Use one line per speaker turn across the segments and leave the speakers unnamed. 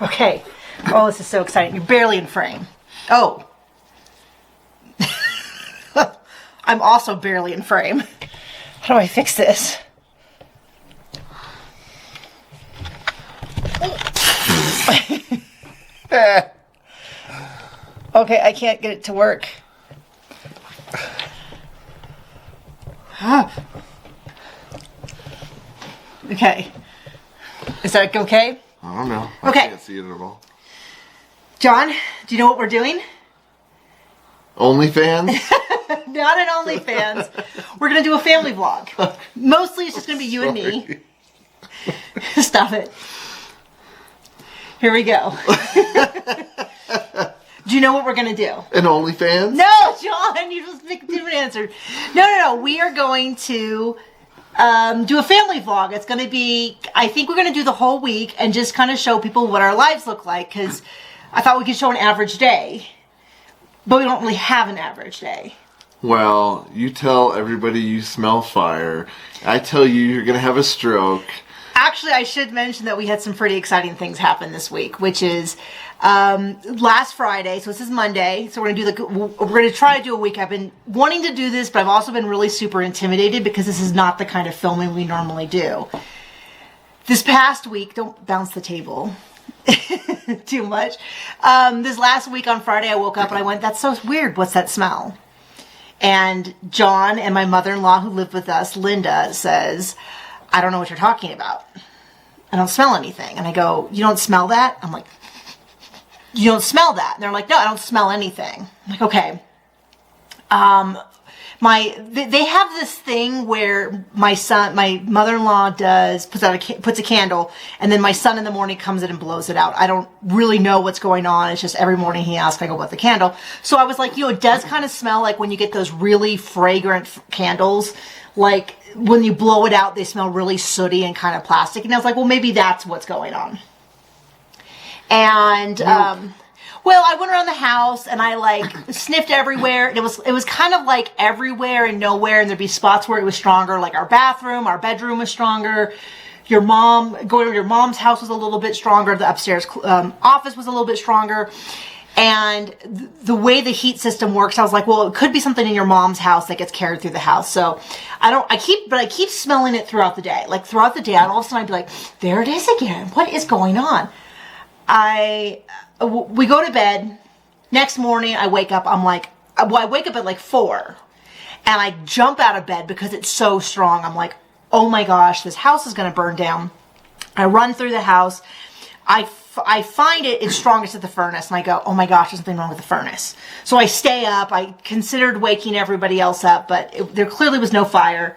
Okay. Oh, this is so exciting. You're barely in frame. Oh. I'm also barely in frame. How do I fix this? Okay, I can't get it to work. Okay. Is that okay?
I don't know.
Okay.
I can't see it at all.
John, do you know what we're doing?
OnlyFans?
Not an OnlyFans. We're going to do a family vlog. Mostly it's just going to be you and me. Stop it. Here we go. Do you know what we're going to do?
An OnlyFans?
No, John, you just picked a different answer. No. We are going to do a family vlog. It's going to be, I think we're going to do the whole week and just kind of show people what our lives look like, because I thought we could show an average day, but we don't really have an average day.
Well, you tell everybody you smell fire. I tell you you're going to have a stroke.
Actually, I should mention that we had some pretty exciting things happen this week, which is last Friday. So this is Monday. So we're gonna try to do a week. I've been wanting to do this, but I've also been really super intimidated because this is not the kind of filming we normally do. This past week, don't bounce the table too much. This last week on Friday, I woke up and I went, "That's so weird. What's that smell?" And John and my mother-in-law, who lived with us, Linda, says, "I don't know what you're talking about. I don't smell anything." And I go, "You don't smell that?" I'm like, "You don't smell that?" And they're like, "No, I don't smell anything." I'm like, "Okay." They have this thing where my mother-in-law puts a candle, and then my son in the morning comes in and blows it out. I don't really know what's going on. It's just every morning he asks, I go, "What's the candle?" So I was like, it does kind of smell like when you get those really fragrant candles, like when you blow it out, they smell really sooty and kind of plastic. And I was like, well, maybe that's what's going on. And, well, I went around the house and I sniffed everywhere. And it was kind of like everywhere and nowhere. And there'd be spots where it was stronger, like our bedroom was stronger. Going to your mom's house was a little bit stronger. The upstairs office was a little bit stronger. And the way the heat system works, I was like, well, it could be something in your mom's house that gets carried through the house. So I keep smelling it throughout the day. Like throughout the day, all of a sudden I'd be like, there it is again. What is going on? We go to bed. Next morning I wake up. I wake up at 4 and I jump out of bed because it's so strong. I'm like, oh my gosh, this house is going to burn down. I run through the house. I find it's strongest at the furnace, and I go, oh my gosh, there's something wrong with the furnace. So I stay up. I considered waking everybody else up, but there clearly was no fire.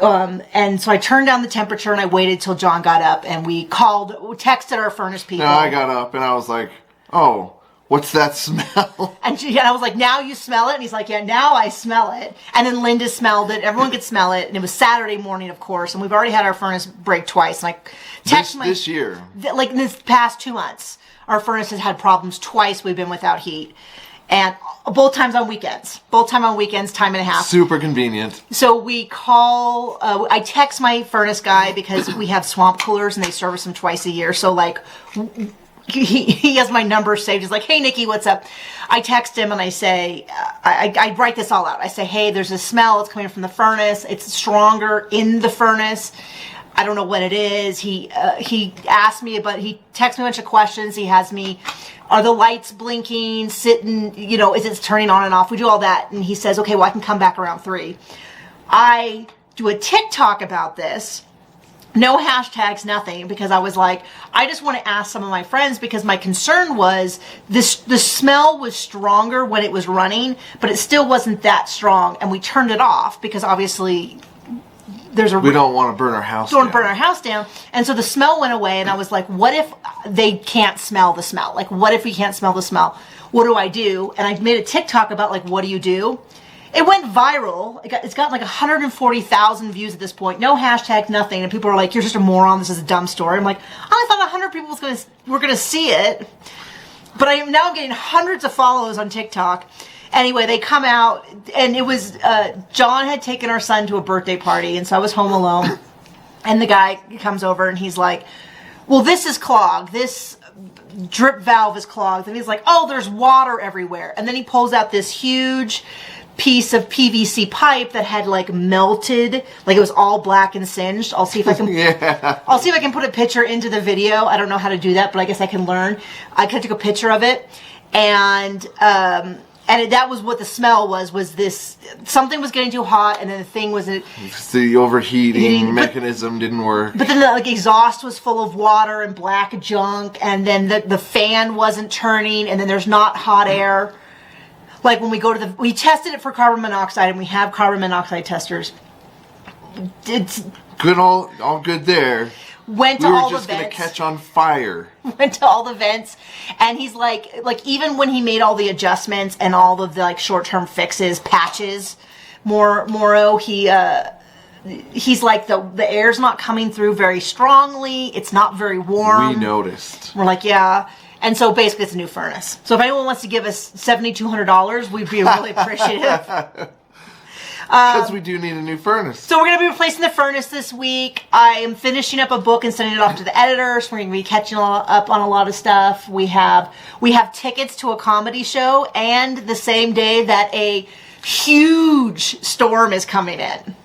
And so I turned down the temperature, and I waited till John got up, and we texted our furnace people.
No, I got up, and I was like, oh, what's that smell?
And I was like, now you smell it? And he's like, yeah, now I smell it. And then Linda smelled it. Everyone could smell it. And it was Saturday morning, of course. And we've already had our furnace break twice. And I texted
this year.
Like in this past 2 months, our furnace has had problems twice. We've been without heat. And both times on weekends. Time and a half.
Super convenient.
So I text my furnace guy because we have swamp coolers and they service them twice a year. So he has my number saved. He's like, hey, Nikki, what's up? I text him and I say, I write this all out. I say, hey, there's a smell. It's coming from the furnace. It's stronger in the furnace. I don't know what it is. He asked me, but he texts me a bunch of questions. He has me, are the lights blinking, sitting, is it turning on and off? We do all that. And he says, okay, well, I can come back around 3. I do a TikTok about this. No hashtags, nothing, because I was like, I just want to ask some of my friends, because my concern was the smell was stronger when it was running, but it still wasn't that strong. And we turned it off because obviously we don't want to burn our house down. And so the smell went away, and I was like, what if they can't smell the smell? Like, what if we can't smell the smell? What do I do? And I made a TikTok about what do you do? It went viral. It's got 140,000 views at this point. No hashtag, nothing. And people are like, you're just a moron. This is a dumb story. I'm like, I thought 100 people were going to see it. But I'm getting hundreds of follows on TikTok. Anyway, they come out, and it was, John had taken our son to a birthday party, and so I was home alone. And the guy comes over, and he's like, well, this is clogged. This drip valve is clogged. And he's like, oh, there's water everywhere. And then he pulls out this huge piece of PVC pipe that had like melted, like it was all black and singed. I'll see if I can I'll see if I can put a picture into the video. I don't know how to do that, but I guess I can learn. I took a picture of it, and that was what the smell was this, something was getting too hot, and then the thing was
the overheating mechanism didn't work.
But then the like exhaust was full of water and black junk, and then the fan wasn't turning, and then there's not hot air. Like when we tested it for carbon monoxide, and we have carbon monoxide testers. It's
good, all good there.
Went to all the vents.
We were just gonna catch on fire.
Went to all the vents, and he's like even when he made all the adjustments and all of the like short-term fixes, patches, Moro, he's like the air's not coming through very strongly. It's not very warm.
We noticed.
We're like, yeah. And so basically it's a new furnace. So if anyone wants to give us $7,200, we'd be really appreciative.
Because we do need a new furnace.
So we're going to be replacing the furnace this week. I am finishing up a book and sending it off to the editor. So we're going to be catching up on a lot of stuff. We have tickets to a comedy show, and the same day that a huge storm is coming in.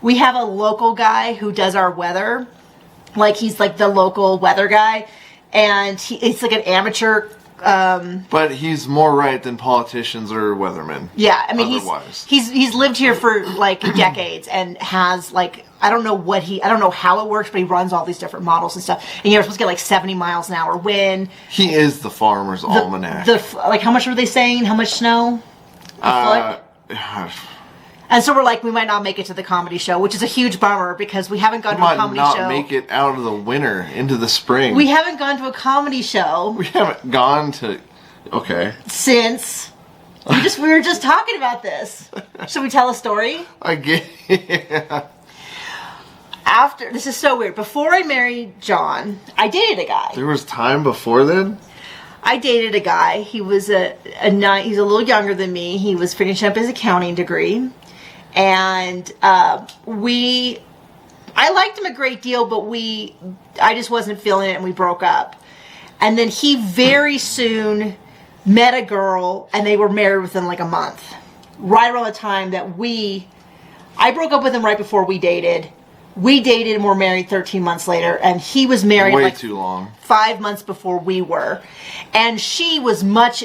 We have a local guy who does our weather. Like he's like the local weather guy. And he's like an amateur.
But he's more right than politicians or weathermen.
Yeah, I mean
otherwise.
he's lived here for like decades and has like I don't know how it works, but he runs all these different models and stuff. And you're supposed to get like 70 miles an hour wind.
He is the farmer's almanac.
Like how much were they saying? How much snow? And so we're like, we might not make it to the comedy show, which is a huge bummer because we haven't gone to a comedy show.
We might not make it out of the winter into the spring.
We haven't gone to a comedy show.
We haven't gone to. Okay.
Since we were just talking about this. Should we tell a story?
Yeah.
This is so weird. Before I married John, I dated a guy.
There was time before then?
I dated a guy. He was he's a little younger than me. He was finishing up his accounting degree. And I liked him a great deal, but I just wasn't feeling it, and we broke up. And then he very soon met a girl, and they were married within like a month. Right around the time that I broke up with him right before we dated. We dated and were married 13 months later, and he was married
way
like
too long.
5 months before we were. And she was much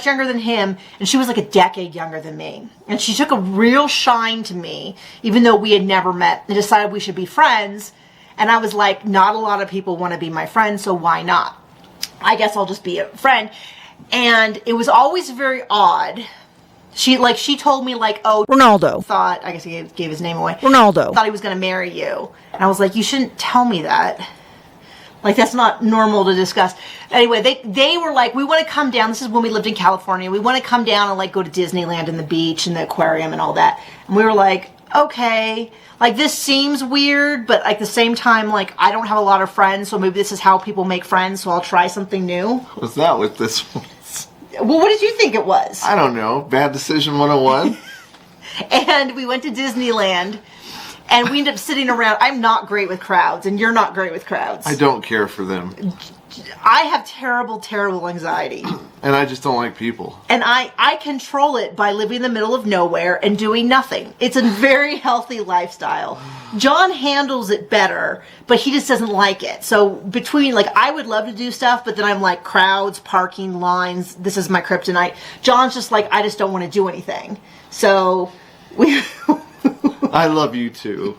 younger than him, and she was like a decade younger than me. And she took a real shine to me, even though we had never met, and decided we should be friends. And I was like, not a lot of people want to be my friend, so why not? I guess I'll just be a friend. And it was always very odd. She told me like, oh, Ronaldo thought, I guess he gave his name away. Ronaldo thought he was going to marry you. And I was like, you shouldn't tell me that. Like, that's not normal to discuss. Anyway, they were like, we want to come down. This is when we lived in California. We want to come down and like go to Disneyland and the beach and the aquarium and all that. And we were like, okay, like this seems weird, but at the same time, like I don't have a lot of friends, so maybe this is how people make friends, so I'll try something new.
What's that with this one?
Well, what did you think it was?
I don't know. Bad Decision 101?
And we went to Disneyland, and we ended up sitting around. I'm not great with crowds, and you're not great with crowds.
I don't care for them.
I have terrible, terrible anxiety.
And I just don't like people.
And I control it by living in the middle of nowhere and doing nothing. It's a very healthy lifestyle. John handles it better, but he just doesn't like it. So between, like, I would love to do stuff, but then I'm like, crowds, parking, lines, this is my kryptonite. John's just like, I just don't want to do anything. So we...
I love you too.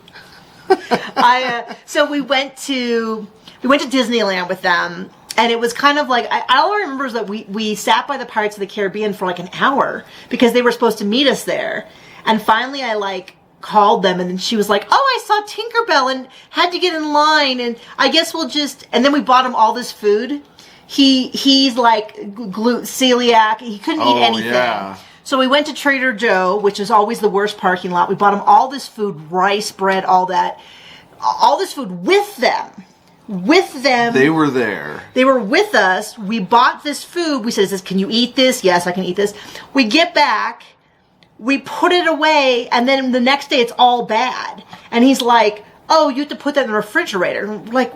So we went to Disneyland with them, and it was kind of like, all I remember is that we sat by the Pirates of the Caribbean for like an hour because they were supposed to meet us there. And finally I like called them, and then she was like, oh, I saw Tinkerbell and had to get in line, and I guess we'll just, and then we bought him all this food. He's like celiac. He couldn't eat anything. Yeah. So we went to Trader Joe, which is always the worst parking lot. We bought him all this food, rice, bread, all that. All this food with them. With them.
They were there.
They were with us. We bought this food. We said, can you eat this? Yes, I can eat this. We get back. We put it away. And then the next day it's all bad. And he's like, oh, you have to put that in the refrigerator. Like,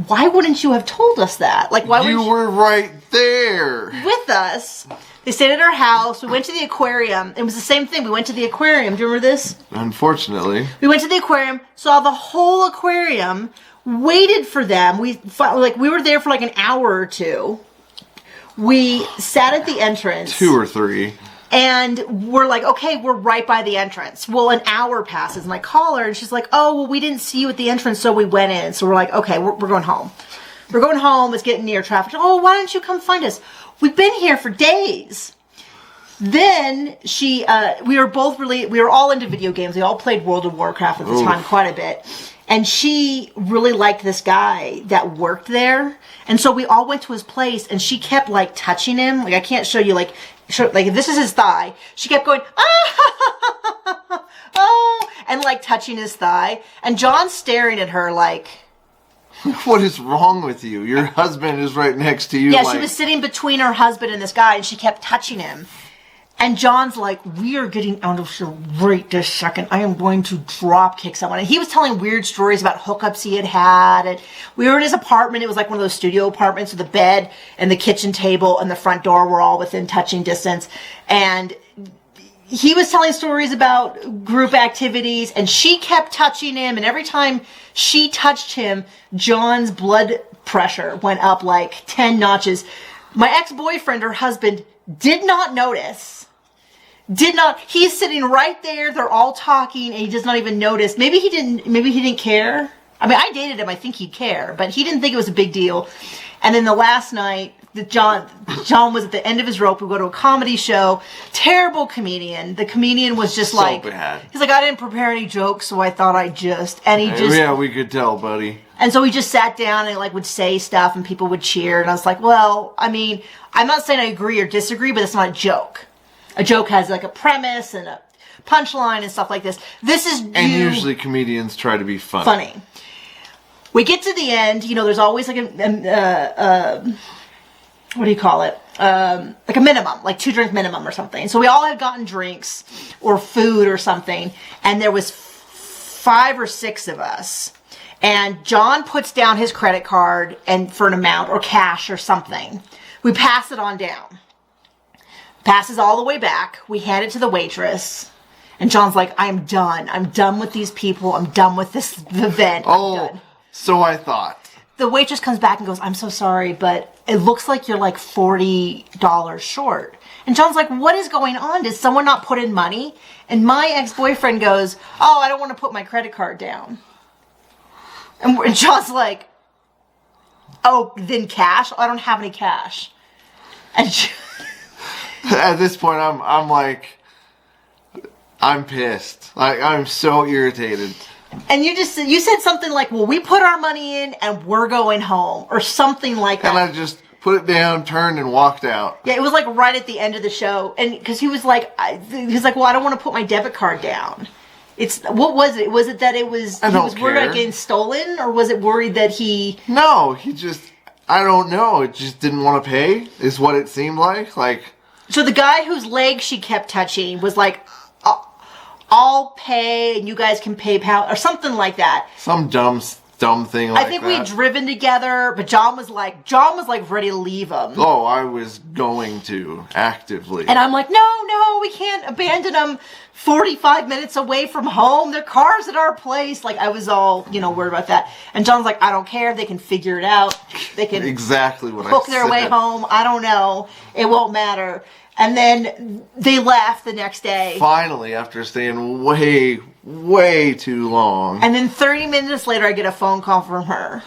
why wouldn't you have told us that? Like, why
You were right there.
with us? They stayed at our house. We went to the aquarium. It was the same thing. We went to the aquarium. Do you remember this?
Unfortunately.
We went to the aquarium, saw the whole aquarium, waited for them. We were there for like an hour or two. We sat at the entrance.
2 or 3.
And we're like, okay, we're right by the entrance. Well, an hour passes, and I call her, and she's like, oh, well, we didn't see you at the entrance, so we went in. So we're like, okay, we're going home. We're going home. It's getting near traffic. Oh, why don't you come find us? We've been here for days. Then we were all into video games. We all played World of Warcraft at the time quite a bit. And she really liked this guy that worked there. And so we all went to his place, and she kept like touching him. Like, I can't show you, like if this is his thigh, she kept going, ah, oh, and like touching his thigh. And John's staring at her like,
what is wrong with you? Your husband is right next to you.
Yeah, she was sitting between her husband and this guy, and she kept touching him. And John's like, we are getting out of here right this second. I am going to drop kick someone. And he was telling weird stories about hookups he had had. And we were in his apartment. It was like one of those studio apartments with the bed and the kitchen table and the front door were all within touching distance. And he was telling stories about group activities, and she kept touching him. And every time she touched him, John's blood pressure went up like 10 notches. My ex-boyfriend, her husband, did not notice. He's sitting right there. They're all talking, and he does not even notice. Maybe he didn't care. I mean, I dated him. I think he'd care, but he didn't think it was a big deal. And then the last night, John was at the end of his rope. We go to a comedy show. Terrible comedian. The comedian was just
so bad.
He's like, I didn't prepare any jokes, so I thought
Yeah, we could tell, buddy.
And so he just sat down and like would say stuff, and people would cheer. And I was like, well, I mean, I'm not saying I agree or disagree, but it's not a joke. A joke has like a premise and a punchline and stuff like this. This is
And usually comedians try to be
funny. We get to the end, there's always like what do you call it? Like a minimum, like 2-drink minimum or something. So we all had gotten drinks or food or something, and there was 5 or 6 of us. And John puts down his credit card and for an amount or cash or something. We pass it on down. Passes all the way back. We hand it to the waitress. And John's like, I'm done. I'm done with these people. I'm done with this event. I'm done.
So I thought.
The waitress comes back and goes, I'm so sorry, but it looks like you're like $40 short. And John's like, what is going on? Did someone not put in money? And my ex-boyfriend goes, oh, I don't want to put my credit card down. And John's like, oh, then cash? I don't have any cash. And
at this point, I'm like, I'm pissed. Like, I'm so irritated.
And you said something like, well, we put our money in and we're going home, or something like that.
And I just put it down, turned, and walked out.
Yeah, it was like right at the end of the show. And because he was like, well, I don't want to put my debit card down. What was it? Was it that he was worried about getting stolen, or was it worried that he...
No, I don't know. It just didn't want to pay, is what it seemed like.
So the guy whose leg she kept touching was like, I'll pay and you guys can PayPal or something like that.
Some dumb thing like that.
I think we had driven together, but John was like ready to leave him.
Oh, I was going to, actively.
And I'm like, no, we can't abandon them 45 minutes away from home. Their car's at our place. Like, I was all, worried about that. And John's like, I don't care. They can figure it out. They can
exactly what
book their way home. I don't know. It won't matter. And then they left the next day.
Finally, after staying way, way too long.
And then 30 minutes later, I get a phone call from her.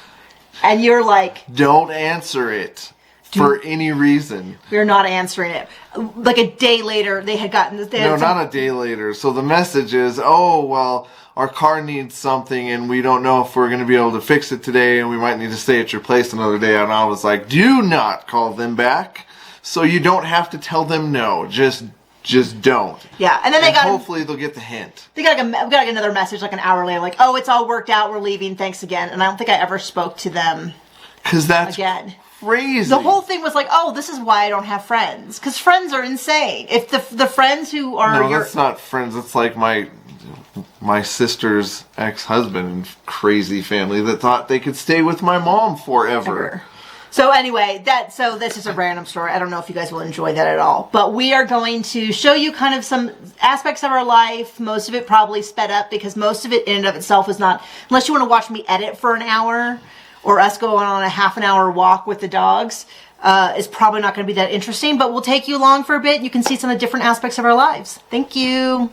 And you're like...
Don't answer it for any reason.
We're not answering it. Like a day later, they had gotten...
Not a day later. So the message is, oh, well, our car needs something and we don't know if we're going to be able to fix it today and we might need to stay at your place another day. And I was like, do not call them back. So you don't have to tell them no. Just don't.
Yeah, and then
hopefully they'll get the hint.
We got another message like an hour later, like, oh, it's all worked out. We're leaving. Thanks again. And I don't think I ever spoke to them.
Because that's
again
crazy.
The whole thing was like, oh, this is why I don't have friends. Because friends are insane. If the friends who are
that's not friends. It's like my my sister's ex-husband and crazy family that thought they could stay with my mom forever.
So anyway, this is a random story. I don't know if you guys will enjoy that at all. But we are going to show you kind of some aspects of our life. Most of it probably sped up because most of it in and of itself is not, unless you want to watch me edit for an hour or us go on a half an hour walk with the dogs, is probably not going to be that interesting. But we'll take you along for a bit. You can see some of the different aspects of our lives. Thank you.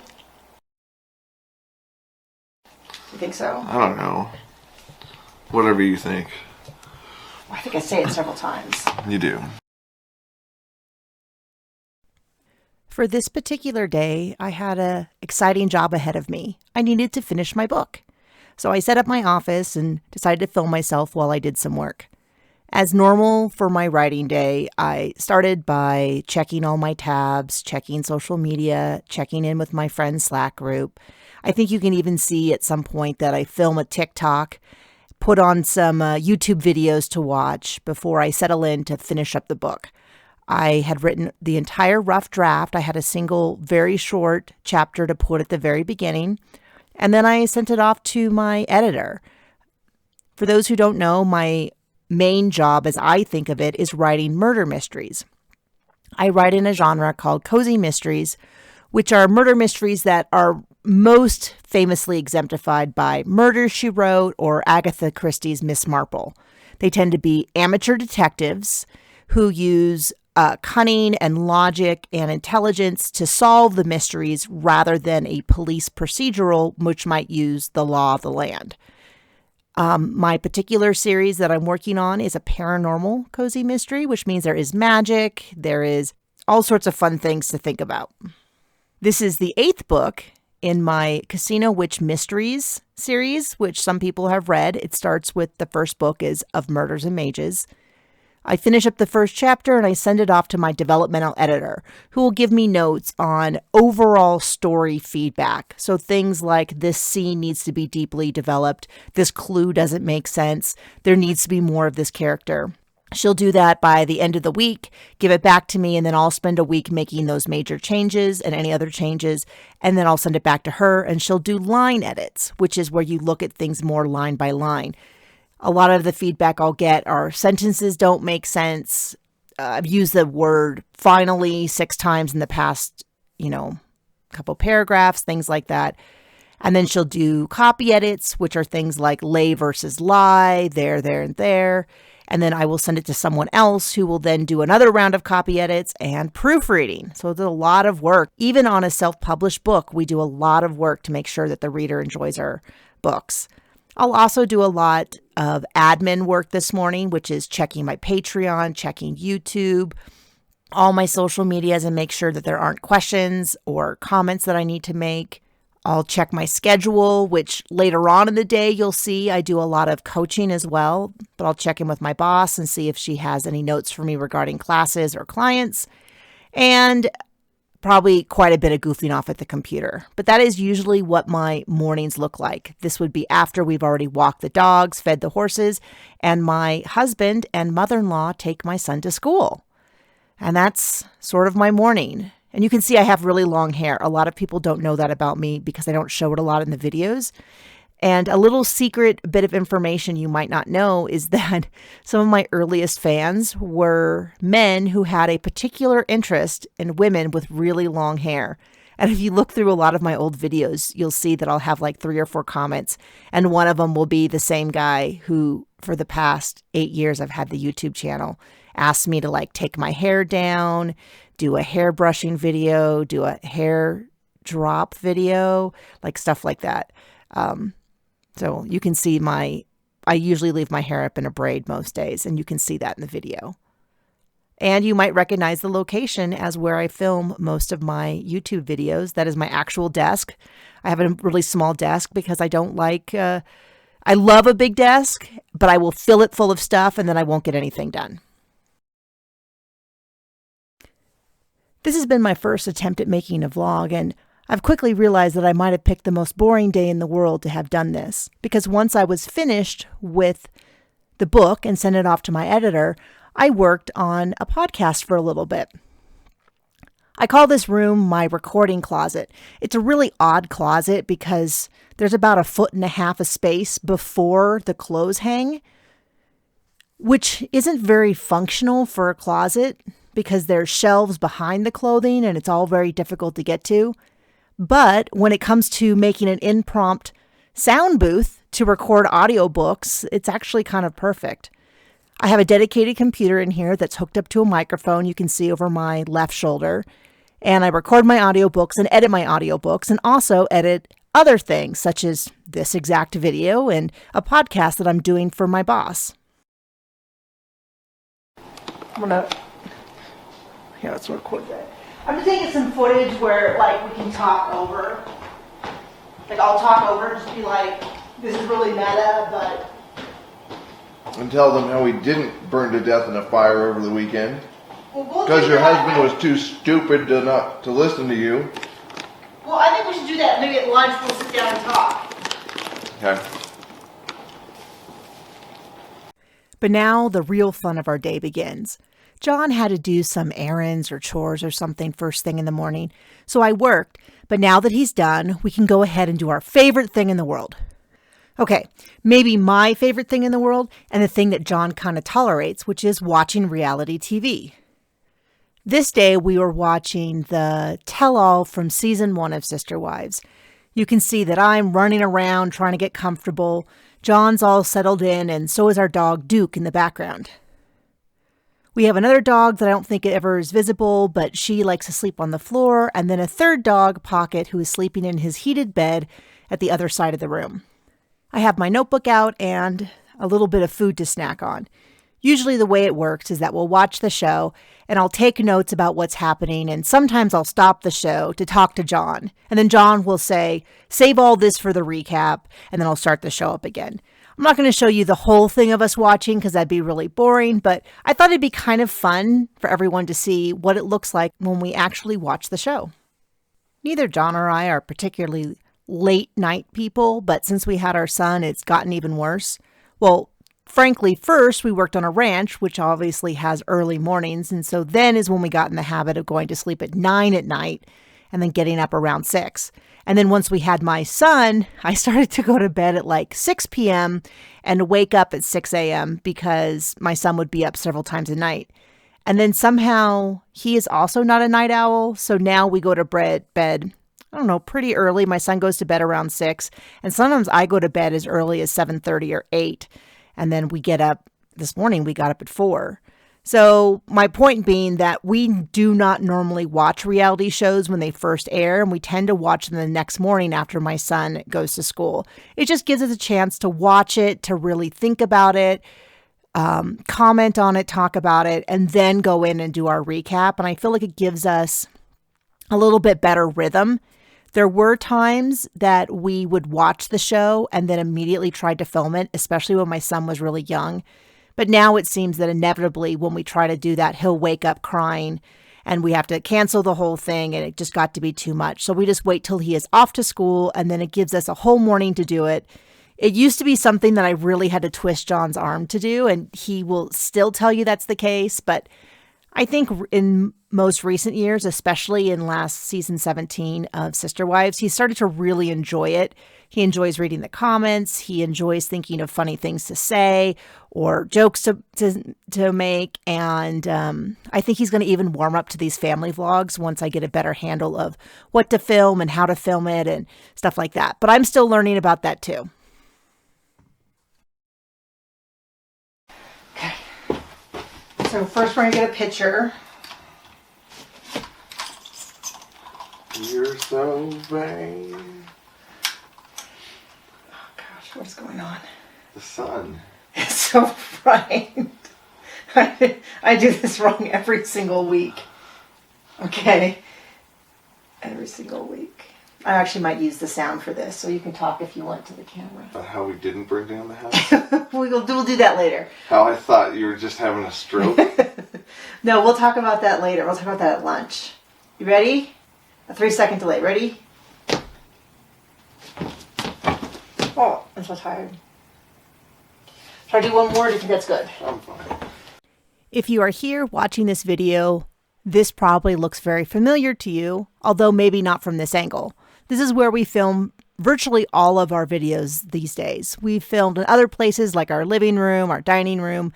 You think so?
I don't know. Whatever you think.
I think I say it several times.
You do.
For this particular day, I had an exciting job ahead of me. I needed to finish my book. So I set up my office and decided to film myself while I did some work. As normal for my writing day, I started by checking all my tabs, checking social media, checking in with my friend's Slack group. I think you can even see at some point that I film a TikTok, put on some YouTube videos to watch before I settle in to finish up the book. I had written the entire rough draft. I had a single, very short chapter to put at the very beginning, and then I sent it off to my editor. For those who don't know, my main job, as I think of it, is writing murder mysteries. I write in a genre called cozy mysteries, which are murder mysteries that are most famously exemplified by Murder, She Wrote or Agatha Christie's Miss Marple. They tend to be amateur detectives who use cunning and logic and intelligence to solve the mysteries rather than a police procedural, which might use the law of the land. My particular series that I'm working on is a paranormal cozy mystery, which means there is magic, there is all sorts of fun things to think about. This is the 8th book in my Casino Witch Mysteries series, which some people have read. It starts with the first book is Of Murders and Mages. I finish up the first chapter and I send it off to my developmental editor, who will give me notes on overall story feedback. So things like this scene needs to be deeply developed, this clue doesn't make sense, there needs to be more of this character. She'll do that by the end of the week, give it back to me, and then I'll spend a week making those major changes and any other changes, and then I'll send it back to her, and she'll do line edits, which is where you look at things more line by line. A lot of the feedback I'll get are sentences don't make sense. I've used the word finally 6 times in the past, couple paragraphs, things like that. And then she'll do copy edits, which are things like lay versus lie, there, and there. And then I will send it to someone else who will then do another round of copy edits and proofreading. So there's a lot of work. Even on a self-published book, we do a lot of work to make sure that the reader enjoys our books. I'll also do a lot of admin work this morning, which is checking my Patreon, checking YouTube, all my social medias, and make sure that there aren't questions or comments that I need to make. I'll check my schedule, which later on in the day, you'll see I do a lot of coaching as well, but I'll check in with my boss and see if she has any notes for me regarding classes or clients, and probably quite a bit of goofing off at the computer. But that is usually what my mornings look like. This would be after we've already walked the dogs, fed the horses, and my husband and mother-in-law take my son to school. And that's sort of my morning. And you can see I have really long hair. A lot of people don't know that about me because I don't show it a lot in the videos. And a little secret bit of information you might not know is that some of my earliest fans were men who had a particular interest in women with really long hair. And if you look through a lot of my old videos, you'll see that I'll have like 3 or 4 comments. And one of them will be the same guy who, for the past 8 years, I've had the YouTube channel, asked me to take my hair down, do a hair brushing video, do a hair drop video, stuff like that. So you can see I usually leave my hair up in a braid most days, and you can see that in the video. And you might recognize the location as where I film most of my YouTube videos. That is my actual desk. I have a really small desk because I don't I love a big desk, but I will fill it full of stuff and then I won't get anything done. This has been my first attempt at making a vlog, and I've quickly realized that I might have picked the most boring day in the world to have done this, because once I was finished with the book and sent it off to my editor, I worked on a podcast for a little bit. I call this room my recording closet. It's a really odd closet because there's about 1.5 feet of space before the clothes hang, which isn't very functional for a closet because there's shelves behind the clothing and it's all very difficult to get to. But when it comes to making an impromptu sound booth to record audiobooks, it's actually kind of perfect. I have a dedicated computer in here that's hooked up to a microphone you can see over my left shoulder. And I record my audiobooks and edit my audiobooks and also edit other things such as this exact video and a podcast that I'm doing for my boss. Let's record that. I'm just taking some footage where we can talk over. I'll talk over, just be like, this is really meta, but...
And tell them how we didn't burn to death in a fire over the weekend.
We'll
Because your husband was too stupid to listen to you.
Well, I think we should do that. Maybe at lunch we'll sit down and talk.
Okay.
But now the real fun of our day begins. John had to do some errands or chores or something first thing in the morning, so I worked. But now that he's done, we can go ahead and do our favorite thing in the world. Okay, maybe my favorite thing in the world and the thing that John kind of tolerates, which is watching reality TV. This day we were watching the tell-all from season 1 of Sister Wives. You can see that I'm running around trying to get comfortable. John's all settled in, and so is our dog Duke in the background. We have another dog that I don't think ever is visible, but she likes to sleep on the floor, and then a third dog, Pocket, who is sleeping in his heated bed at the other side of the room. I have my notebook out and a little bit of food to snack on. Usually the way it works is that we'll watch the show and I'll take notes about what's happening, and sometimes I'll stop the show to talk to John. And then John will say, save all this for the recap, and then I'll start the show up again. I'm not going to show you the whole thing of us watching because that'd be really boring, but I thought it'd be kind of fun for everyone to see what it looks like when we actually watch the show. Neither John or I are particularly late night people, but since we had our son, it's gotten even worse. Well, frankly, first we worked on a ranch, which obviously has early mornings, and so then is when we got in the habit of going to sleep at 9 at night and then getting up around 6. And then once we had my son, I started to go to bed at 6 p.m. and wake up at 6 a.m. because my son would be up several times a night. And then somehow he is also not a night owl, so now we go to bed, I don't know, pretty early. My son goes to bed around 6, and sometimes I go to bed as early as 7:30 or 8. And then we get up, this morning we got up at 4. So my point being that we do not normally watch reality shows when they first air, and we tend to watch them the next morning after my son goes to school. It just gives us a chance to watch it, to really think about it, comment on it, talk about it, and then go in and do our recap. And I feel like it gives us a little bit better rhythm. There were times that we would watch the show and then immediately tried to film it, especially when my son was really young. But now it seems that inevitably when we try to do that, he'll wake up crying and we have to cancel the whole thing, and it just got to be too much. So we just wait till he is off to school, and then it gives us a whole morning to do it. It used to be something that I really had to twist John's arm to do, and he will still tell you that's the case. But I think in most recent years, especially in last season 17 of Sister Wives, he started to really enjoy it. He enjoys reading the comments. He enjoys thinking of funny things to say or jokes to make. And I think he's going to even warm up to these family vlogs once I get a better handle of what to film and how to film it and stuff like that. But I'm still learning about that too. Okay. So first we're going to get a picture.
You're so vain.
Oh gosh, what's going on?
The sun.
It's so bright. I do this wrong every single week. Okay. Every single week. I actually might use the sound for this, so you can talk if you want to the camera.
About how we didn't burn down the house?
We'll do that later.
How I thought you were just having a stroke?
No, we'll talk about that later. We'll talk about that at lunch. You ready? A 3-second delay. Ready? Oh, I'm so tired. Should I do one more? Do you think that's good?
I'm fine.
If you are here watching this video This probably looks very familiar to you, although maybe not from this angle. This is where we film virtually all of our videos these days. We've filmed in other places like our living room, our dining room,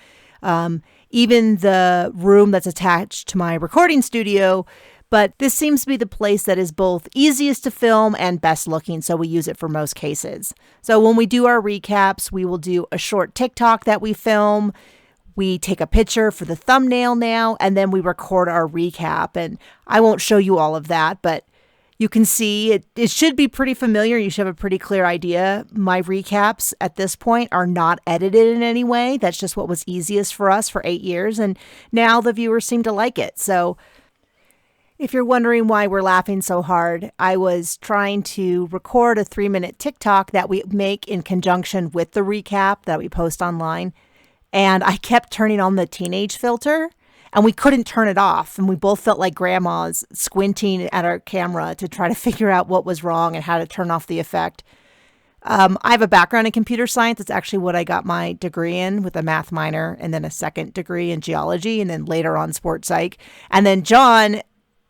even the room that's attached to my recording studio. But this seems to be the place that is both easiest to film and best looking, so we use it for most cases. So when we do our recaps, we will do a short TikTok that we film. We take a picture for the thumbnail now, and then we record our recap. And I won't show you all of that, but you can see it should be pretty familiar. You should have a pretty clear idea. My recaps at this point are not edited in any way. That's just what was easiest for us for 8 years. And now the viewers seem to like it. So if you're wondering why we're laughing so hard, I was trying to record a 3-minute TikTok that we make in conjunction with the recap that we post online. And I kept turning on the teenage filter and we couldn't turn it off. And we both felt like grandmas squinting at our camera to try to figure out what was wrong and how to turn off the effect. I have a background in computer science. It's actually what I got my degree in, with a math minor and then a second degree in geology and then later on sports psych. And then John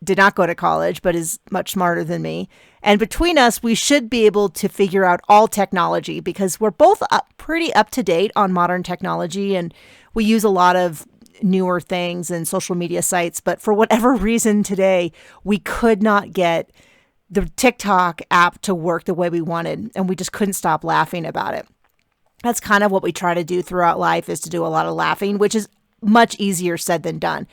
did not go to college, but is much smarter than me. And between us, we should be able to figure out all technology because we're both pretty up to date on modern technology. And we use a lot of newer things and social media sites. But for whatever reason today, we could not get the TikTok app to work the way we wanted. And we just couldn't stop laughing about it. That's kind of what we try to do throughout life, is to do a lot of laughing, which is much easier said than done.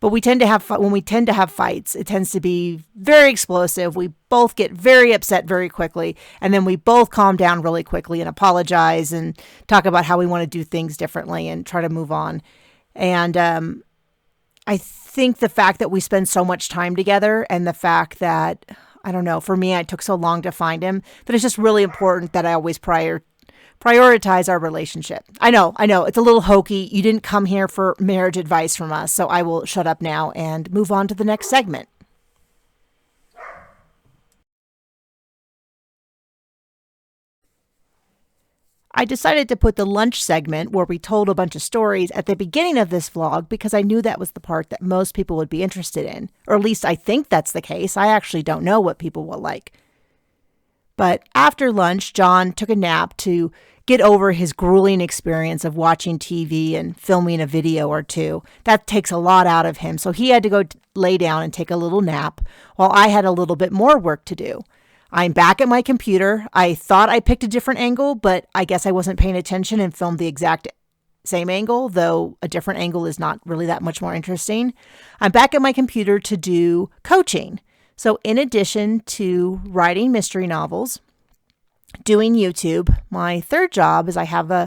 But we tend to have, when we tend to have fights, it tends to be very explosive. We both get very upset very quickly. And then we both calm down really quickly and apologize and talk about how we want to do things differently and try to move on. And I think the fact that we spend so much time together and the fact that, I don't know, for me, it took so long to find him, that it's just really important that I always prioritize our relationship. I know, it's a little hokey. You didn't come here for marriage advice from us, so I will shut up now and move on to the next segment. I decided to put the lunch segment, where we told a bunch of stories, at the beginning of this vlog because I knew that was the part that most people would be interested in. Or at least I think that's the case. I actually don't know what people will like. But after lunch, John took a nap to get over his grueling experience of watching TV and filming a video or two. That takes a lot out of him. So he had to go lay down and take a little nap while I had a little bit more work to do. I'm back at my computer. I thought I picked a different angle, but I guess I wasn't paying attention and filmed the exact same angle, though a different angle is not really that much more interesting. I'm back at my computer to do coaching. So in addition to writing mystery novels, doing YouTube, my third job is I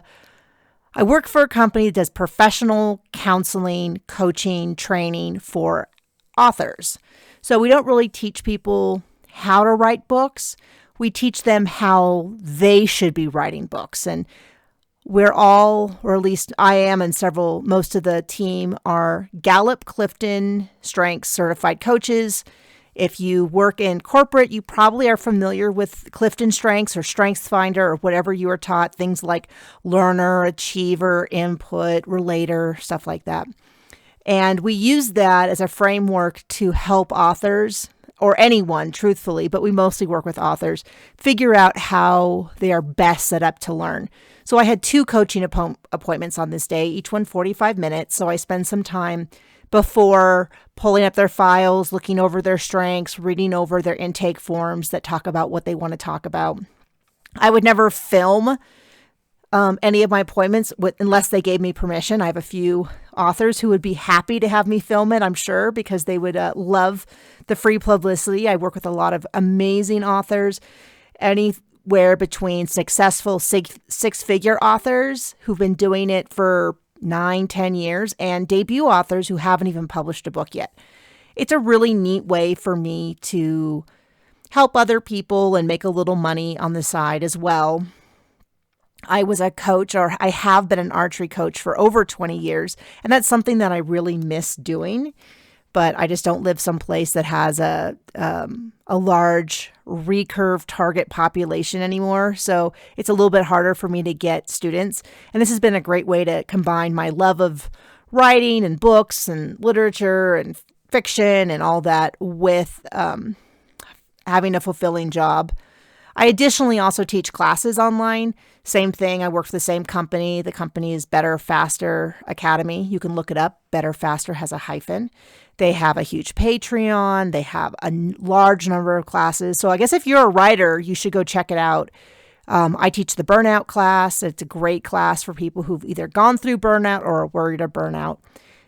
work for a company that does professional counseling, coaching, training for authors. So we don't really teach people how to write books. We teach them how they should be writing books. And we're all, or at least I am, and most of the team are Gallup Clifton Strengths certified coaches. If you work in corporate, you probably are familiar with Clifton Strengths or Strengths Finder or whatever you were taught, things like learner, achiever, input, relator, stuff like that. And we use that as a framework to help authors, or anyone, truthfully, but we mostly work with authors, figure out how they are best set up to learn. So I had 2 coaching appointments on this day, each one 45 minutes. So I spend some time before pulling up their files, looking over their strengths, reading over their intake forms that talk about what they want to talk about. I would never film any of my appointments unless they gave me permission. I have a few authors who would be happy to have me film it, I'm sure, because they would love the free publicity. I work with a lot of amazing authors, anywhere between successful six-figure authors who've been doing it for 9-10 years and debut authors who haven't even published a book yet. It's a really neat way for me to help other people and make a little money on the side as well. I was a coach, or I have been an archery coach for over 20 years, and that's something that I really miss doing. But I just don't live someplace that has a large recurve target population anymore. So it's a little bit harder for me to get students. And this has been a great way to combine my love of writing and books and literature and fiction and all that with having a fulfilling job. I additionally also teach classes online. Same thing. I work for the same company. The company is Better Faster Academy. You can look it up. Better Faster has a hyphen. They have a huge Patreon. They have a large number of classes. So I guess if you're a writer, you should go check it out. I teach the burnout class. It's a great class for people who've either gone through burnout or are worried of burnout,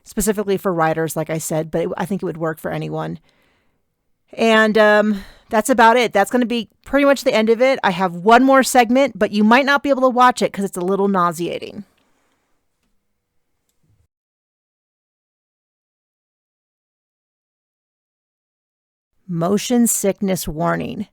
specifically for writers, like I said, but I think it would work for anyone. And that's about it. That's going to be pretty much the end of it. I have one more segment, but you might not be able to watch it because it's a little nauseating. Motion sickness warning.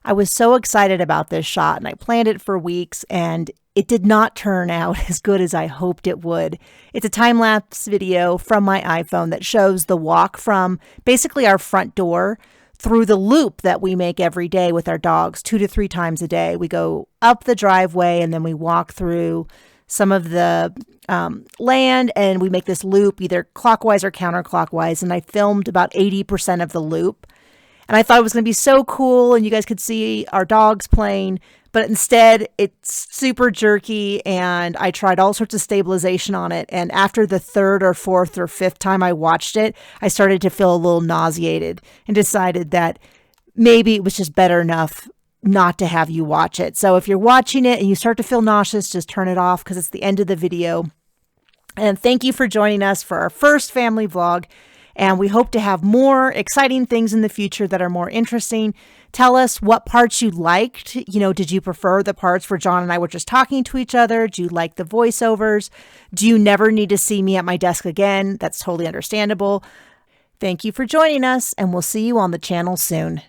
I was so excited about this shot and I planned it for weeks and it did not turn out as good as I hoped it would. It's a time-lapse video from my iPhone that shows the walk from basically our front door through the loop that we make every day with our dogs 2 to 3 times a day. We go up the driveway and then we walk through some of the land and we make this loop either clockwise or counterclockwise. And I filmed about 80% of the loop. And I thought it was going to be so cool and you guys could see our dogs playing, but instead it's super jerky and I tried all sorts of stabilization on it. And after the 3rd or 4th or 5th time I watched it, I started to feel a little nauseated and decided that maybe it was just better enough not to have you watch it. So if you're watching it and you start to feel nauseous, just turn it off because it's the end of the video. And thank you for joining us for our first family vlog. And we hope to have more exciting things in the future that are more interesting. Tell us what parts you liked. Did you prefer the parts where John and I were just talking to each other? Do you like the voiceovers? Do you never need to see me at my desk again? That's totally understandable. Thank you for joining us, and we'll see you on the channel soon.